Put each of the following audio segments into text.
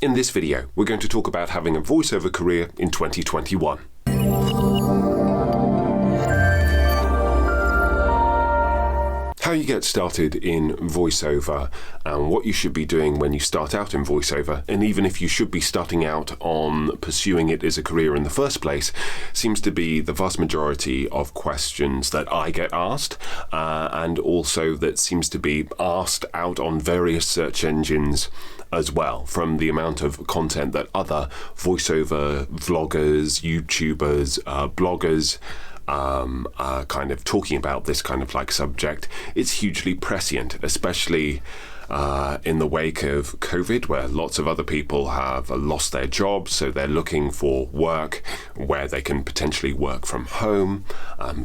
In this video, we're going to talk about having a voiceover career in 2021. How you get started in voiceover and what you should be doing when you start out in voiceover, and even if you should be starting out on pursuing it as a career in the first place, seems to be the vast majority of questions that I get asked, and also that seems to be asked out on various search engines as well, from the amount of content that other voiceover vloggers, YouTubers, bloggers are kind of talking about this kind of like subject. It's hugely prescient, especially in the wake of COVID, where lots of other people have lost their jobs, so they're looking for work where they can potentially work from home,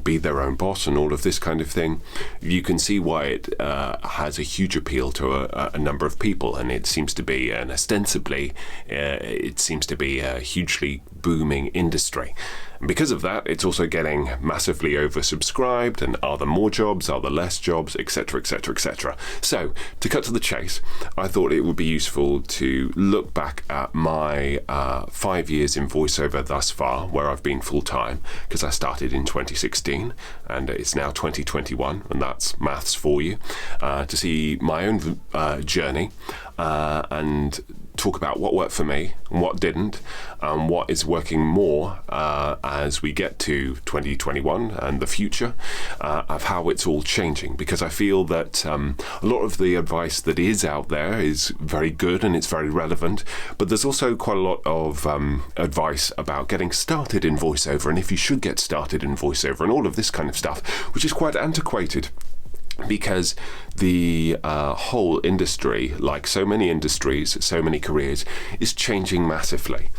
be their own boss and all of this kind of thing. You can see why it has a huge appeal to a number of people, and it seems to be, and ostensibly, it seems to be a hugely booming industry. And because of that, it's also getting massively oversubscribed, and are there more jobs, are there less jobs, etc, etc, etc. So, to cut to the chase, I thought it would be useful to look back at my 5 years in voiceover thus far, where I've been full-time, because I started in 2016, and it's now 2021, and that's maths for you, to see my own journey, and talk about what worked for me and what didn't, and what is working more as we get to 2021 and the future, of how it's all changing, because I feel that a lot of the advice that is out there is very good and it's very relevant, but there's also quite a lot of advice about getting started in voiceover, and if you should get started in voiceover and all of this kind of stuff, which is quite antiquated, because the whole industry, like so many industries, so many careers, is changing massively.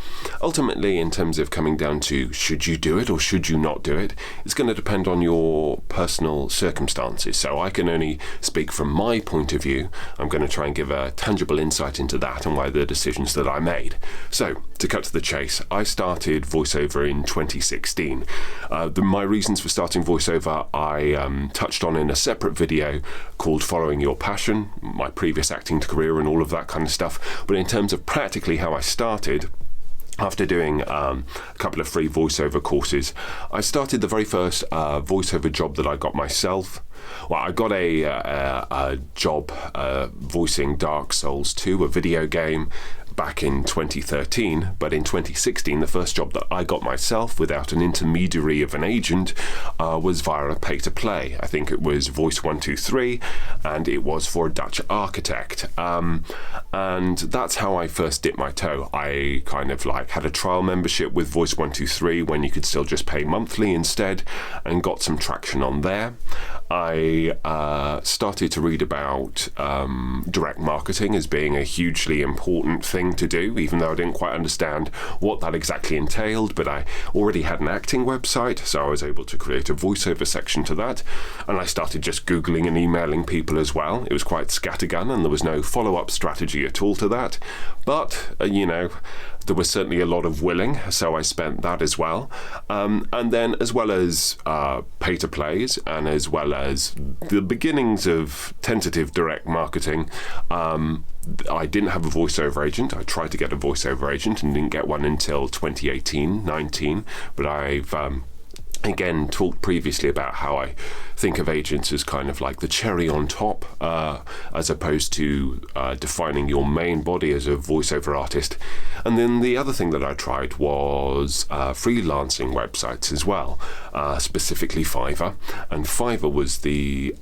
Ultimately, in terms of coming down to should you do it or should you not do it, it's going to depend on your personal circumstances. So I can only speak from my point of view. I'm going to try and give a tangible insight into that and why the decisions that I made. So, to cut to the chase, I started voiceover in 2016. My reasons for starting voiceover I touched on in a separate video called Following Your Passion, my previous acting career and all of that kind of stuff. But in terms of practically how I started, after doing a couple of free voiceover courses, I started the very first voiceover job that I got myself. Well, I got a job voicing Dark Souls 2, a video game, back in 2013, but in 2016 the first job that I got myself without an intermediary of an agent was via a pay-to-play. I think it was Voice 123, and it was for a Dutch architect, and that's how I first dipped my toe. I kind of like had a trial membership with Voice 123 when you could still just pay monthly instead, and got some traction on there. I started to read about direct marketing as being a hugely important thing to do, even though I didn't quite understand what that exactly entailed, but I already had an acting website, so I was able to create a voiceover section to that, and I started just Googling and emailing people as well. It was quite scattergun, and there was no follow-up strategy at all to that, but there was certainly a lot of willing, so I spent that as well. And then as well as pay-to-plays, and as well as the beginnings of tentative direct marketing, I didn't have a voiceover agent. I tried to get a voiceover agent and didn't get one until 2018-19, but I've again talked previously about how I think of agents as kind of like the cherry on top, as opposed to defining your main body as a voiceover artist. And then the other thing that I tried was freelancing websites as well, specifically Fiverr. And Fiverr was the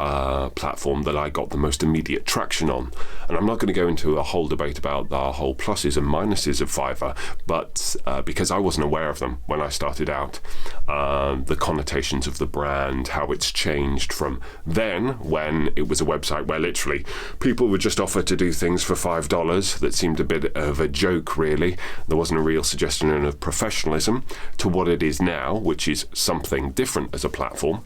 platform that I got the most immediate traction on. And I'm not going to go into a whole debate about the whole pluses and minuses of Fiverr, but because I wasn't aware of them when I started out, the connotations of the brand, how it's changed from then, when it was a website where literally people would just offer to do things for $5 that seemed a bit of a joke, really. There wasn't a real suggestion of professionalism, to what it is now, which is something different as a platform.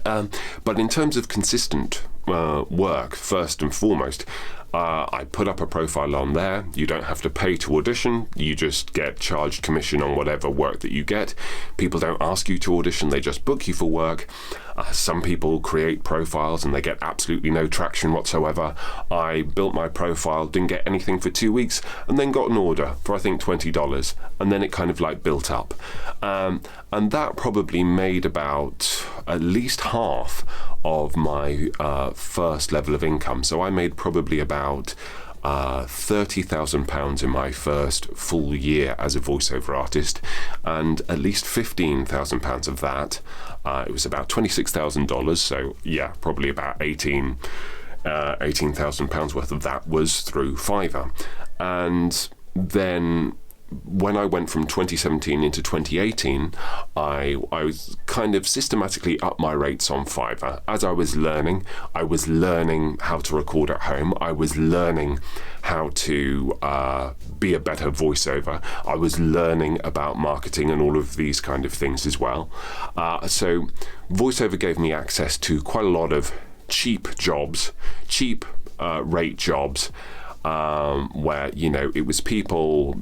But in terms of consistent work first and foremost. I put up a profile on there. You don't have to pay to audition. You just get charged commission on whatever work that you get. People don't ask you to audition. They just book you for work. Some people create profiles and they get absolutely no traction whatsoever. I built my profile, didn't get anything for 2 weeks, and then got an order for I think $20, and then it kind of like built up. And that probably made about at least half of my first level of income. So I made probably about £30,000 in my first full year as a voiceover artist, and at least £15,000 of that, it was about $26,000, so yeah, probably about £18,000 worth of that was through Fiverr. And then when I went from 2017 into 2018, I was kind of systematically up my rates on Fiverr. As I was learning how to record at home. I was learning how to be a better voiceover. I was learning about marketing and all of these kind of things as well. So voiceover gave me access to quite a lot of cheap jobs, cheap rate jobs, where, you know, it was people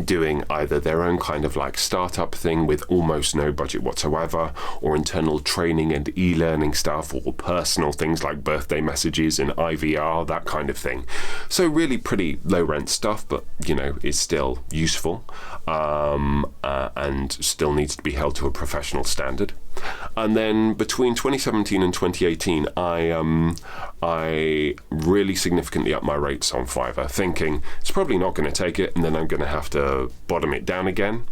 doing either their own kind of like startup thing with almost no budget whatsoever, or internal training and e-learning stuff, or personal things like birthday messages and IVR, that kind of thing. So really pretty low rent stuff, but you know, is still useful, and still needs to be held to a professional standard. And then between 2017 and 2018, I really significantly upped my rates on Fiverr, thinking it's probably not going to take it, and then I'm going to have to bottom it down again,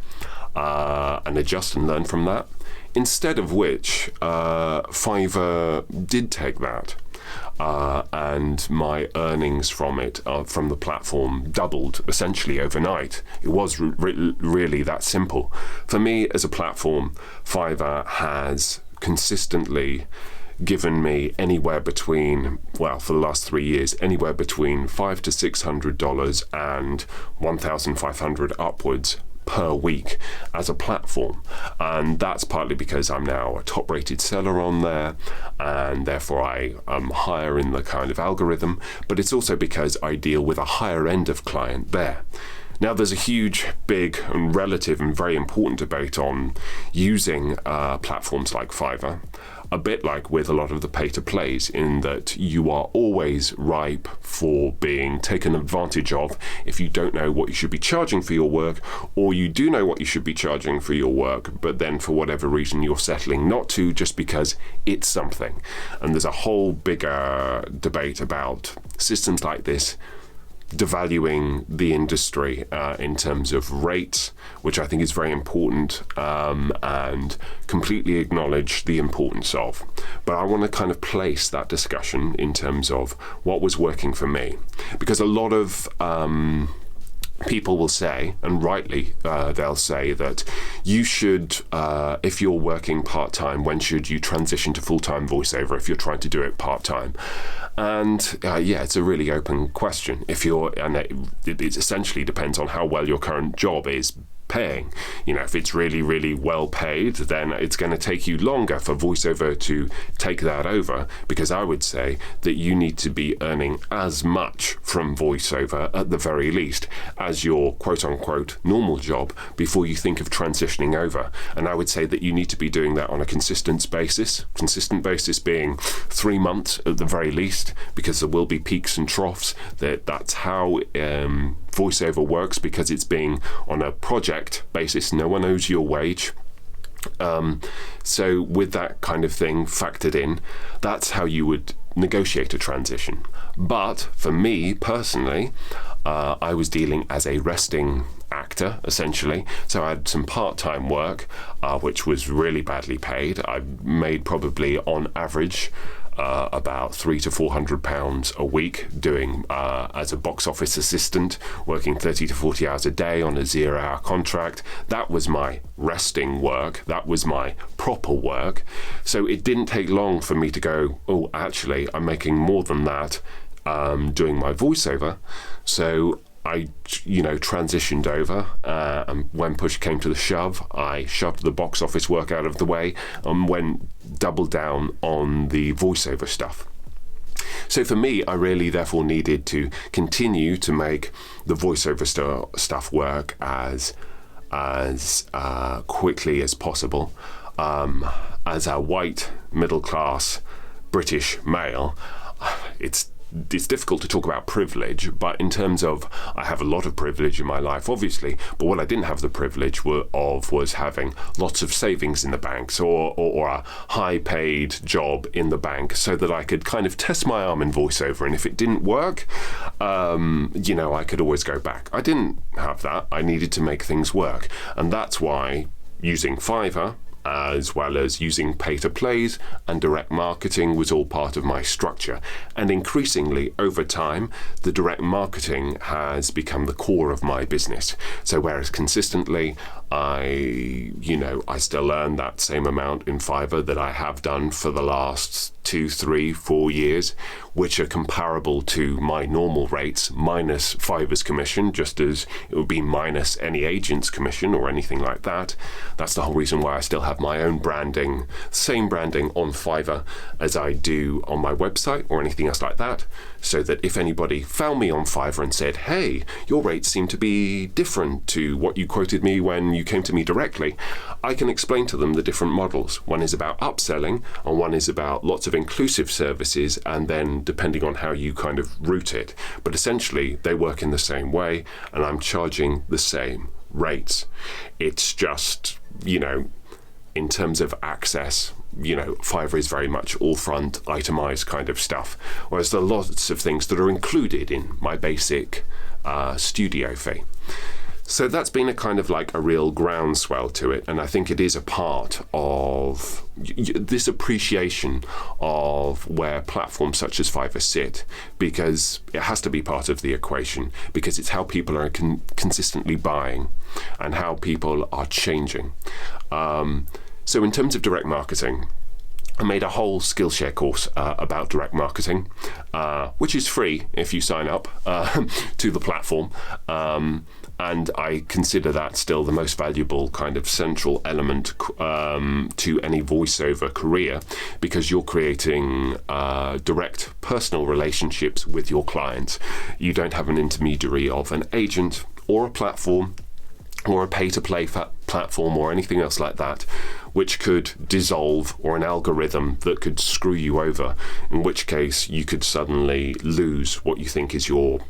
and adjust and learn from that. Instead of which, Fiverr did take that. And my earnings from it, from the platform, doubled essentially overnight. It was really that simple. For me as a platform, Fiverr has consistently given me anywhere between, well, for the last 3 years, anywhere between $500 to $600 and $1,500 upwards per week as a platform. And that's partly because I'm now a top rated seller on there, and therefore I am higher in the kind of algorithm, but it's also because I deal with a higher end of client there. Now, there's a huge, big and relative and very important debate on using platforms like Fiverr, a bit like with a lot of the pay-to-plays, in that you are always ripe for being taken advantage of if you don't know what you should be charging for your work, or you do know what you should be charging for your work, but then for whatever reason you're settling not to, just because it's something. And there's a whole bigger debate about systems like this devaluing the industry in terms of rates, which I think is very important, and completely acknowledge the importance of. But I want to kind of place that discussion in terms of what was working for me, because a lot of people will say, and rightly they'll say, that you should, if you're working part-time, when should you transition to full-time voiceover if you're trying to do it part-time? And yeah, it's a really open question. If you're, and it essentially depends on how well your current job is paying. You know, if it's really, really well paid, then it's going to take you longer for voiceover to take that over, because I would say that you need to be earning as much from voiceover at the very least as your quote-unquote normal job before you think of transitioning over. And I would say that you need to be doing that on a consistent basis being 3 months at the very least, because there will be peaks and troughs. That's how voiceover works, because it's being on a project basis. No one owes you a wage. So with that kind of thing factored in, that's how you would negotiate a transition. But for me personally, I was dealing as a resting actor, essentially. So I had some part-time work, which was really badly paid. I made probably on average about £300 to £400 a week doing as a box office assistant, working 30 to 40 hours a day on a 0-hour contract. That was my resting work. That was my proper work. So it didn't take long for me to go, oh, actually, I'm making more than that doing my voiceover. So I, transitioned over, and when push came to the shove, I shoved the box office work out of the way and went double down on the voiceover stuff. So for me, I really therefore needed to continue to make the voiceover stuff work as quickly as possible. As a white, middle-class British male, it's difficult to talk about privilege, but in terms of, I have a lot of privilege in my life, obviously, but what I didn't have the privilege of was having lots of savings in the banks or a high-paid job in the bank, so that I could kind of test my arm in voiceover, and if it didn't work, I could always go back. I didn't have that. I needed to make things work, and that's why using Fiverr, as well as using pay-to-plays and direct marketing, was all part of my structure. And increasingly, over time, the direct marketing has become the core of my business. So whereas consistently, I still earn that same amount in Fiverr that I have done for the last 2, 3, 4 years, which are comparable to my normal rates minus Fiverr's commission, just as it would be minus any agent's commission or anything like that. That's the whole reason why I still have my own branding, same branding on Fiverr as I do on my website or anything else like that, so that if anybody found me on Fiverr and said, hey, your rates seem to be different to what you quoted me when you came to me directly, I can explain to them the different models. One is about upselling and one is about lots of inclusive services, and then depending on how you kind of route it. But essentially they work in the same way and I'm charging the same rates. It's just, in terms of access, Fiverr is very much all front, itemized kind of stuff, whereas there are lots of things that are included in my basic studio fee. So that's been a kind of like a real groundswell to it, and I think it is a part of this appreciation of where platforms such as Fiverr sit, because it has to be part of the equation, because it's how people are consistently buying and how people are changing. So in terms of direct marketing, I made a whole Skillshare course about direct marketing, which is free if you sign up to the platform. And I consider that still the most valuable kind of central element to any voiceover career, because you're creating direct personal relationships with your clients. You don't have an intermediary of an agent or a platform or a pay-to-play platform or anything else like that, which could dissolve, or an algorithm that could screw you over, in which case you could suddenly lose what you think is your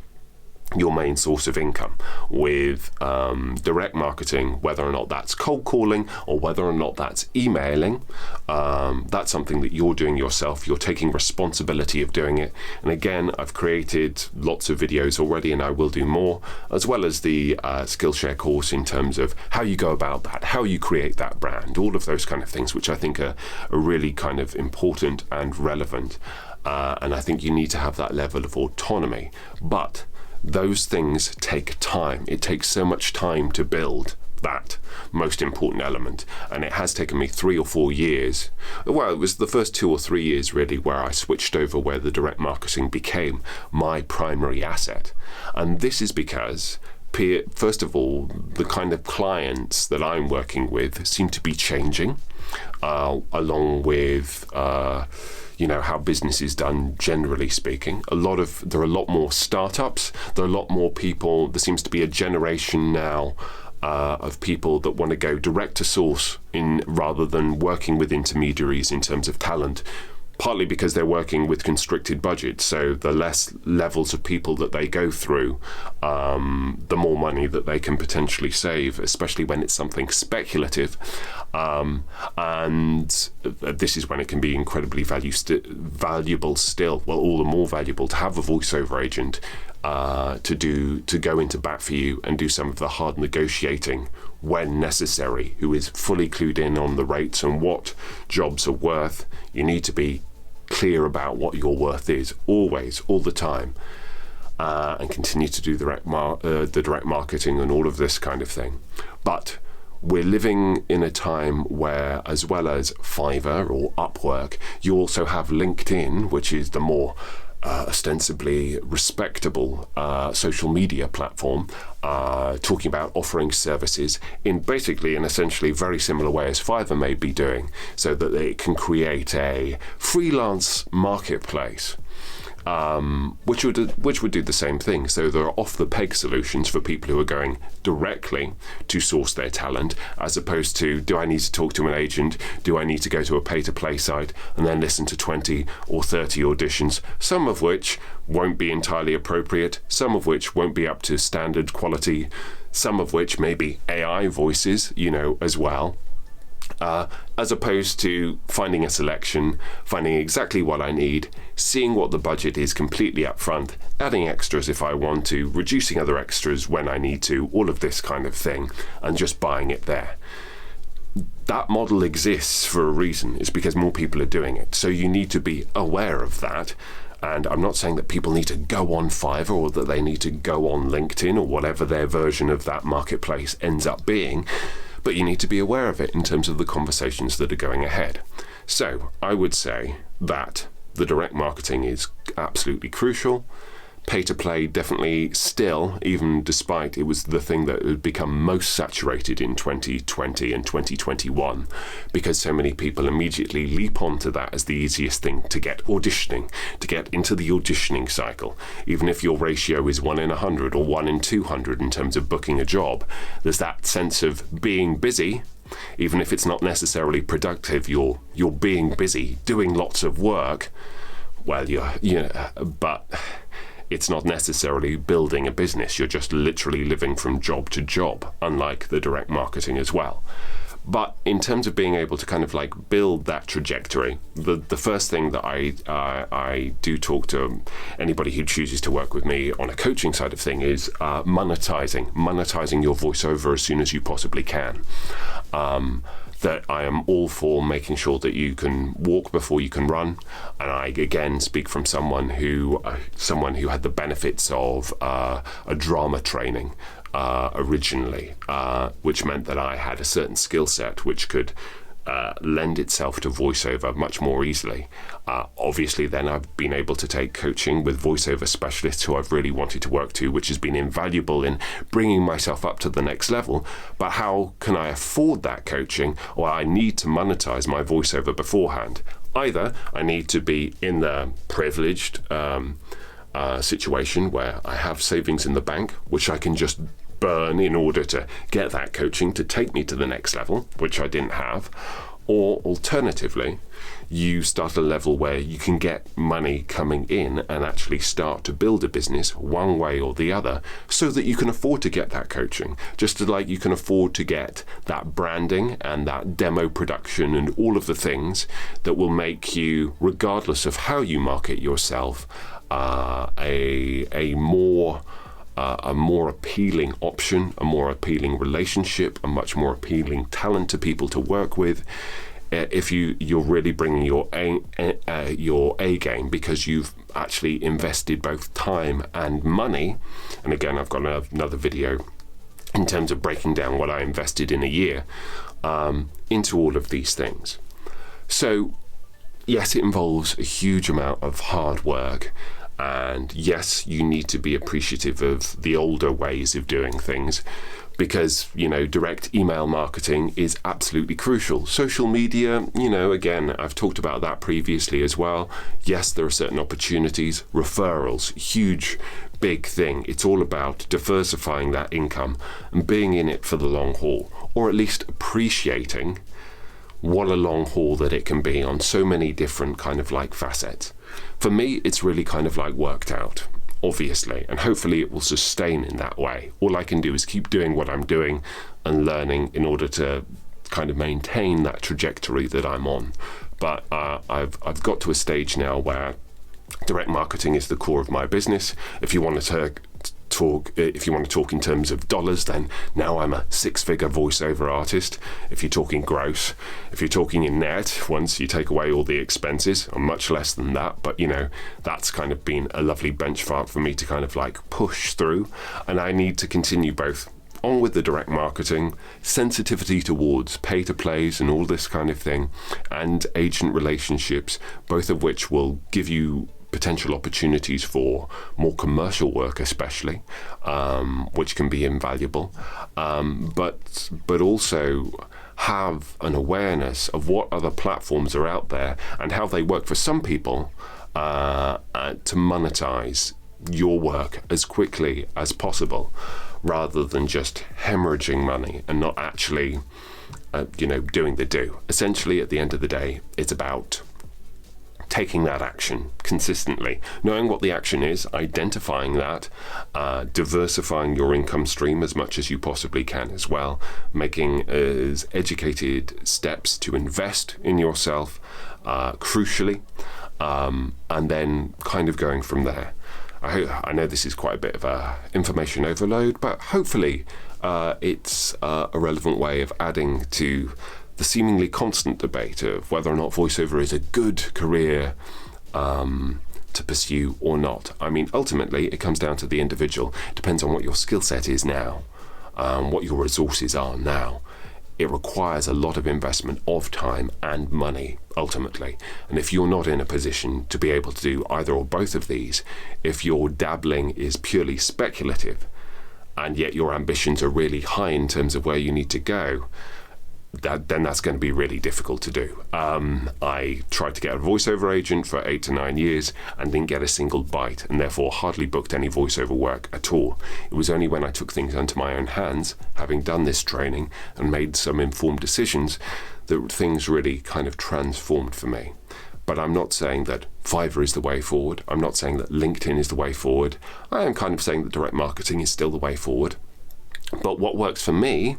main source of income. With direct marketing, whether or not that's cold calling or whether or not that's emailing, that's something that you're doing yourself. You're taking responsibility of doing it. And again, I've created lots of videos already, and I will do more, as well as the Skillshare course in terms of how you go about that, how you create that brand, all of those kind of things, which I think are really kind of important and relevant. And I think you need to have that level of autonomy. But those things take time. It takes so much time to build that most important element, and it has taken me 3 or 4 years. Well, it was the first 2 or 3 years really where I switched over, where the direct marketing became my primary asset. And this is because, first of all, the kind of clients that I'm working with seem to be changing, along with how business is done, generally speaking. There are a lot more startups. There are a lot more people. There seems to be a generation now of people that want to go direct to source rather than working with intermediaries in terms of talent. Partly because they're working with constricted budgets, so the less levels of people that they go through, the more money that they can potentially save, especially when it's something speculative. And this is when it can be incredibly valuable still. Well, all the more valuable to have a voiceover agent to go into bat for you and do some of the hard negotiating when necessary, who is fully clued in on the rates and what jobs are worth. You need to be clear about what your worth is, always, all the time, and continue to do the direct marketing and all of this kind of thing. But we're living in a time where, as well as Fiverr or Upwork, you also have LinkedIn, which is the more ostensibly respectable social media platform, talking about offering services in basically an essentially very similar way as Fiverr may be doing, so that it can create a freelance marketplace. which would do the same thing. So there are off-the-peg solutions for people who are going directly to source their talent, as opposed to, do I need to talk to an agent? Do I need to go to a pay-to-play site and then listen to 20 or 30 auditions, some of which won't be entirely appropriate, some of which won't be up to standard quality, some of which may be AI voices, as well. As opposed to finding a selection, finding exactly what I need, seeing what the budget is completely up front, adding extras if I want to, reducing other extras when I need to, all of this kind of thing, and just buying it there. That model exists for a reason. It's because more people are doing it. So you need to be aware of that. And I'm not saying that people need to go on Fiverr or that they need to go on LinkedIn or whatever their version of that marketplace ends up being. But you need to be aware of it in terms of the conversations that are going ahead. So I would say that the direct marketing is absolutely crucial. Pay-to-play definitely still, even despite it was the thing that had become most saturated in 2020 and 2021, because so many people immediately leap onto that as the easiest thing to get auditioning, to get into the auditioning cycle. Even if your ratio is 1 in 100 or 1 in 200 in terms of booking a job, there's that sense of being busy. Even if it's not necessarily productive, you're being busy, doing lots of work. Well, but it's not necessarily building a business. You're just literally living from job to job, unlike the direct marketing as well. But in terms of being able to kind of like build that trajectory, the first thing that I do talk to anybody who chooses to work with me on a coaching side of thing is monetizing your voiceover as soon as you possibly can. That I am all for making sure that you can walk before you can run, and I again speak from someone who had the benefits of a drama training originally, which meant that I had a certain skill set which could lend itself to voiceover much more easily. Obviously, then I've been able to take coaching with voiceover specialists who I've really wanted to work to, which has been invaluable in bringing myself up to the next level. But how can I afford that coaching? Well, I need to monetize my voiceover beforehand. Either I need to be in the privileged situation where I have savings in the bank, which I can just burn in order to get that coaching to take me to the next level, which I didn't have. Or alternatively, you start a level where you can get money coming in and actually start to build a business one way or the other, so that you can afford to get that coaching, just like you can afford to get that branding and that demo production and all of the things that will make you, regardless of how you market yourself, a more appealing option, a more appealing relationship, a much more appealing talent to people to work with. If you're really bringing your A game, because you've actually invested both time and money. And again, I've got another video in terms of breaking down what I invested in a year into all of these things. So yes, it involves a huge amount of hard work. And yes, you need to be appreciative of the older ways of doing things, because, direct email marketing is absolutely crucial. Social media, again, I've talked about that previously as well. Yes, there are certain opportunities. Referrals, huge, big thing. It's all about diversifying that income and being in it for the long haul, or at least appreciating what a long haul that it can be on so many different kind of like facets. For me, it's really kind of like worked out, obviously, and hopefully it will sustain in that way. All I can do is keep doing what I'm doing and learning in order to kind of maintain that trajectory that I'm on. But I've got to a stage now where direct marketing is the core of my business. If you want to talk in terms of dollars, then now I'm a 6-figure voiceover artist. If you're talking gross, if you're talking in net, once you take away all the expenses, I'm much less than that. But that's kind of been a lovely benchmark for me to kind of like push through. And I need to continue both on with the direct marketing, sensitivity towards pay-to-plays and all this kind of thing, and agent relationships, both of which will give you potential opportunities for more commercial work, especially, which can be invaluable, but also have an awareness of what other platforms are out there and how they work for some people to monetize your work as quickly as possible, rather than just hemorrhaging money and not actually, doing the do. Essentially, at the end of the day, it's about taking that action consistently, knowing what the action is, identifying that, diversifying your income stream as much as you possibly can as well, making as educated steps to invest in yourself, crucially, and then kind of going from there. I know this is quite a bit of a information overload, but hopefully it's a relevant way of adding to the seemingly constant debate of whether or not voiceover is a good career to pursue or not. I mean, ultimately, it comes down to the individual. It depends on what your skill set is now, what your resources are now. It requires a lot of investment of time and money, ultimately. And if you're not in a position to be able to do either or both of these, if your dabbling is purely speculative, and yet your ambitions are really high in terms of where you need to go, then that's going to be really difficult to do. I tried to get a voiceover agent for 8 to 9 years and didn't get a single bite, and therefore hardly booked any voiceover work at all. It was only when I took things into my own hands, having done this training and made some informed decisions, that things really kind of transformed for me. But I'm not saying that Fiverr is the way forward. I'm not saying that LinkedIn is the way forward. I am kind of saying that direct marketing is still the way forward. But what works for me,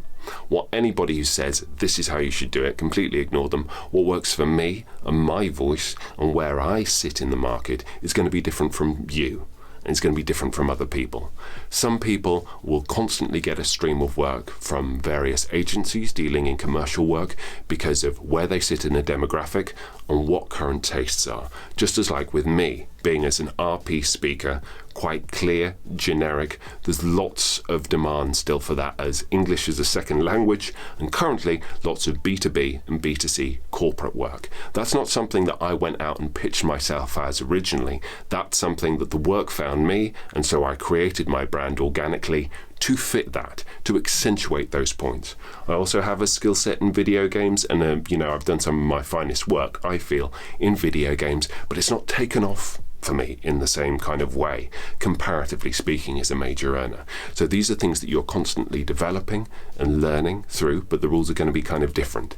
what anybody who says this is how you should do it, completely ignore them. What works for me and my voice and where I sit in the market is going to be different from you. And it's going to be different from other people. Some people will constantly get a stream of work from various agencies dealing in commercial work because of where they sit in the demographic and what current tastes are. Just as like with me, being as an RP speaker, quite clear, generic, there's lots of demand still for that as English as a second language, and currently lots of B2B and B2C corporate work. That's not something that I went out and pitched myself as originally. That's something that the work found me, and so I created my brand organically to fit that, to accentuate those points. I also have a skill set in video games, and I've done some of my finest work, I feel, in video games, but it's not taken off for me in the same kind of way, comparatively speaking, as a major earner. So these are things that you're constantly developing and learning through, but the rules are going to be kind of different.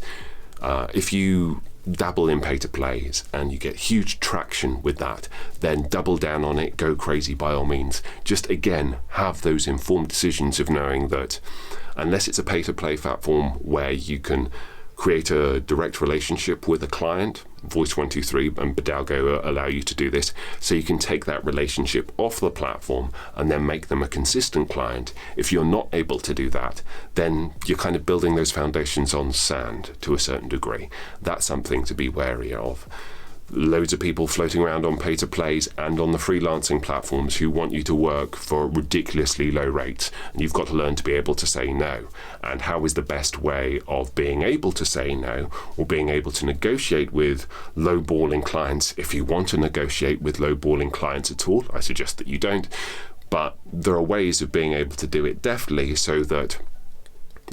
If you dabble in pay-to-plays and you get huge traction with that, then double down on it, go crazy by all means. Just again, have those informed decisions of knowing that unless it's a pay-to-play platform where you can create a direct relationship with a client, Voice123 and Bidalgo allow you to do this, so you can take that relationship off the platform and then make them a consistent client. If you're not able to do that, then you're kind of building those foundations on sand to a certain degree. That's something to be wary of. Loads of people floating around on pay-to-plays and on the freelancing platforms who want you to work for ridiculously low rates, and you've got to learn to be able to say no. And how is the best way of being able to say no, or being able to negotiate with low-balling clients? If you want to negotiate with low-balling clients at all, I suggest that you don't, but there are ways of being able to do it deftly so that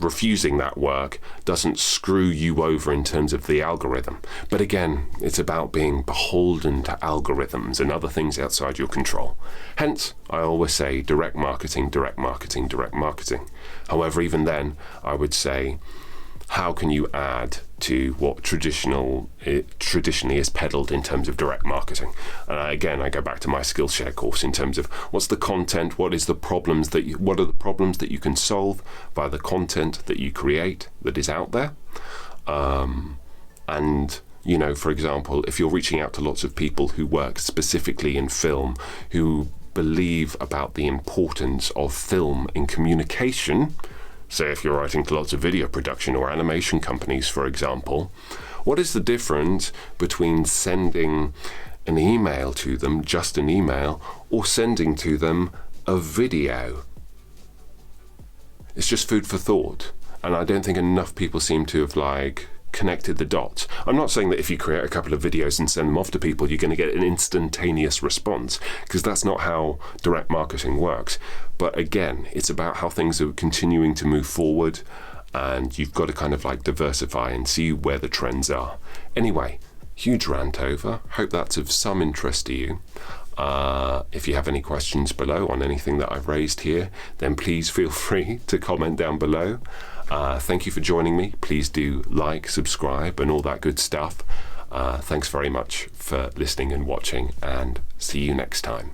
refusing that work doesn't screw you over in terms of the algorithm. But again, it's about being beholden to algorithms and other things outside your control. Hence, I always say direct marketing, direct marketing, direct marketing. However, even then, I would say, how can you add to what traditionally is peddled in terms of direct marketing? Again, I go back to my Skillshare course in terms of what's the content, what are the problems that you can solve by the content that you create that is out there. And for example, if you're reaching out to lots of people who work specifically in film, who believe about the importance of film in communication, say if you're writing to lots of video production or animation companies, for example, what is the difference between sending an email to them, just an email, or sending to them a video? It's just food for thought. And I don't think enough people seem to have connected the dots. I'm not saying that if you create a couple of videos and send them off to people, you're going to get an instantaneous response, because that's not how direct marketing works. But again, it's about how things are continuing to move forward, and you've got to kind of diversify and see where the trends are. Anyway, Huge rant over. Hope that's of some interest to you. If you have any questions below on anything that I've raised here, then please feel free to comment down below. Thank you for joining me. Please do like, subscribe, and all that good stuff. Thanks very much for listening and watching, and see you next time.